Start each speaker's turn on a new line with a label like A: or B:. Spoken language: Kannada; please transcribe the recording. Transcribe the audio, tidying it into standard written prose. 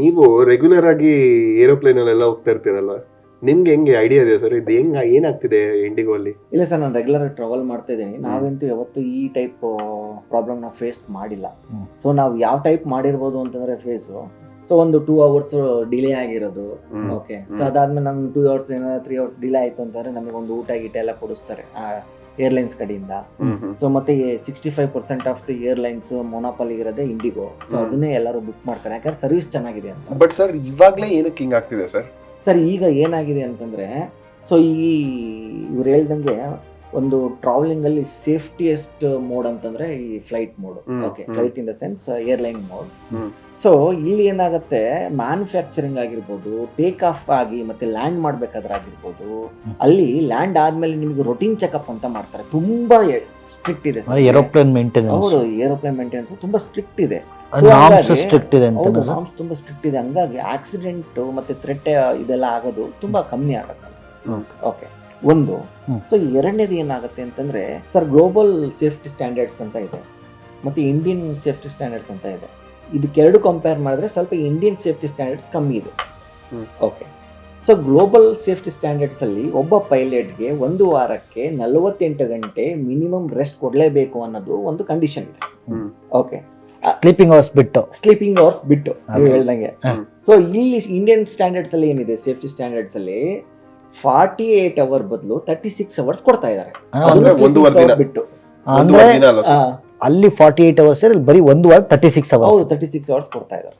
A: ನೀವು ರೆಗ್ಯುಲರ್ ಆಗಿ ಏರೋಪ್ಲೇನ್ ಅಲ್ಲೆಲ್ಲ ಹೋಗ್ತಾ ಇರ್ತೀರಲ್ಲ, ನಿಮ್ಗೆ ಹೆಂಗೆ ಐಡಿಯಾ ಇದೆ ಸರ್ ಇದು ಏನಾಗ್ತಿದೆ ಇಂಡಿಗೋ ಅಲ್ಲಿ?
B: ಇಲ್ಲ ಸರ್, ನಾನು ರೆಗ್ಯುಲರ್ ಟ್ರಾವೆಲ್ ಮಾಡ್ತಾ ಇದ್ದೀನಿ. ನಾವಂತೂ ಯಾವತ್ತು ಈ ಟೈಪ್ ಪ್ರಾಬ್ಲಮ್ ನಾವು ಫೇಸ್ ಮಾಡಿಲ್ಲ. ಸೊ ನಾವು ಯಾವ ಟೈಪ್ ಮಾಡಿರ್ಬೋದು ಅಂತಂದ್ರೆ ಫೇಸು, ಸೊ ಒಂದು 2 hours ಡಿಲೇ ಆಗಿರೋದು. ಓಕೆ, ಸೊ ಅದಾದ್ಮೇಲೆ ನಮ್ಗೆ 2 hours 3 hours ಡಿಲೇ ಆಯ್ತು ಅಂತಂದ್ರೆ ನಮಗೆ ಒಂದು ಊಟ ಗೀಟ ಎಲ್ಲ ಕೊಡಿಸ್ತಾರೆ ಏರ್ಲೈನ್ಸ್ ಕಡೆಯಿಂದ. ಸೊ ಮತ್ತೆ 65% ಆಫ್ ದಿ ಏರ್ಲೈನ್ಸ್ ಮೊನೋಪಲಿ ಇರೋದೇ ಇಂಡಿಗೋ. ಸೊ ಅದನ್ನೇ ಎಲ್ಲರೂ ಬುಕ್ ಮಾಡ್ತಾರೆ, ಯಾಕಂದ್ರೆ ಸರ್ವಿಸ್ ಚೆನ್ನಾಗಿದೆ ಅಂತ.
A: ಬಟ್ ಸರ್ ಇವಾಗ್ಲೇ ಏನಕ್ಕೆ ಹಿಂಗ್ ಆಗ್ತಿದೆ ಸರ್?
B: ಸರ್ ಈಗ ಏನಾಗಿದೆ ಅಂತಂದ್ರೆ, ಸೊ ಇವ್ರು ಹೇಳ್ದಂಗೆ ಒಂದು ಟ್ರಾವೆಲಿಂಗ್ ಅಲ್ಲಿ ಸೇಫ್ಟಿಯೆಸ್ಟ್ ಮೋಡ್ ಅಂತಂದ್ರೆ ಈ flight mode. Okay, flight in the sense airline mode. So ಇಲ್ಲಿ ಏನಾಗುತ್ತೆ, ಮ್ಯಾನುಫ್ಯಾಕ್ಚರಿಂಗ್ ಆಗಿರ್ಬೋದು, ಟೇಕ್ ಆಫ್ ಆಗಿ ಮತ್ತೆ ಲ್ಯಾಂಡ್ ಮಾಡ್ಬೇಕಾದ್ರೆ ಆಗಿರ್ಬೋದು, ಅಲ್ಲಿ ಲ್ಯಾಂಡ್ ಆದ್ಮೇಲೆ ನಿಮ್ಗೆ ರೊಟೀನ್ ಚೆಕ್ಅಪ್ ಅಂತ ಮಾಡ್ತಾರೆ. ತುಂಬಾ ಸ್ಟ್ರಿಕ್ಟ್ ಇದೆ
C: ಏರೋಪ್ಲೇನ್ ಮೇಂಟೆನೆನ್ಸ್.
B: ಹೌದು, ಏರೋಪ್ಲೇನ್ ಮೇಂಟೆನೆನ್ಸ್ ತುಂಬಾ ಸ್ಟ್ರಿಕ್ಟ್ ಇದೆ.
C: ನಾರ್ಮ್ಸ್ ಸ್ಟ್ರಿಕ್ಟ್ ಇದೆ ಅಂತ.
B: ಹೌದು, ನಾರ್ಮ್ಸ್ ತುಂಬಾ ಸ್ಟ್ರಿಕ್ಟ್ ಇದೆ. ಹಂಗಾಗಿ ಆಕ್ಸಿಡೆಂಟ್ ಮತ್ತೆ ಥ್ರೆಟ್ ಇದೆಲ್ಲ ಆಗೋದು ತುಂಬಾ ಕಮ್ಮಿ ಆಗುತ್ತೆ. ಓಕೆ, ಒಂದು. ಸೊ ಎರಡನೇದು ಏನಾಗುತ್ತೆ ಅಂತಂದ್ರೆ ಸರ್, ಗ್ಲೋಬಲ್ ಸೇಫ್ಟಿ ಸ್ಟ್ಯಾಂಡರ್ಡ್ಸ್ ಅಂತ ಇದೆ, ಮತ್ತೆ ಇಂಡಿಯನ್ ಸೇಫ್ಟಿ ಸ್ಟ್ಯಾಂಡರ್ಡ್ಸ್ ಅಂತ ಇದೆ. ಇದಕ್ಕೆರಡು ಕಂಪೇರ್ ಮಾಡಿದ್ರೆ ಸ್ವಲ್ಪ ಇಂಡಿಯನ್ ಸೇಫ್ಟಿ ಸ್ಟ್ಯಾಂಡರ್ಡ್ಸ್ ಕಮ್ಮಿ ಇದೆ. Okay, so global safety standards ಅಲ್ಲಿ ಒಬ್ಬ ಪೈಲಟ್ಗೆ 1 ವಾರಕ್ಕೆ 48 ಗಂಟೆ ಮಿನಿಮಮ್ ರೆಸ್ಟ್ ಕೊಡ್ಲೇಬೇಕು ಅನ್ನೋದು ಒಂದು ಕಂಡೀಷನ್ ಇದೆ. ಓಕೆ,
C: ಸ್ಲೀಪಿಂಗ್ ಅವರ್ಸ್
B: ಬಿಟ್ಟು ನೀವು ಹೇಳ್ದಂಗೆ. ಸೊ ಇಲ್ಲಿ ಇಂಡಿಯನ್ ಸ್ಟ್ಯಾಂಡರ್ಡ್ಸ್ ಅಲ್ಲಿ ಏನಿದೆ, ಸೇಫ್ಟಿ ಸ್ಟ್ಯಾಂಡರ್ಡ್ಸ್ ಅಲ್ಲಿ 48 ಅವರ್ ಬದಲು 36 ಅವರ್ಸ್ ಕೊಡ್ತಾ ಇದ್ದಾರೆ ಬಿಟ್ಟು.
C: ಅಂದ್ರೆ ಅಲ್ಲಿ 48 ಅವರ್ಸ್ ಬರೀ 1 ವಾರ 36 ಅವರ್ಸ್.
B: ಹೌದು, 36 ಅವರ್ಸ್ ಕೊಡ್ತಾ ಇದ್ದಾರೆ.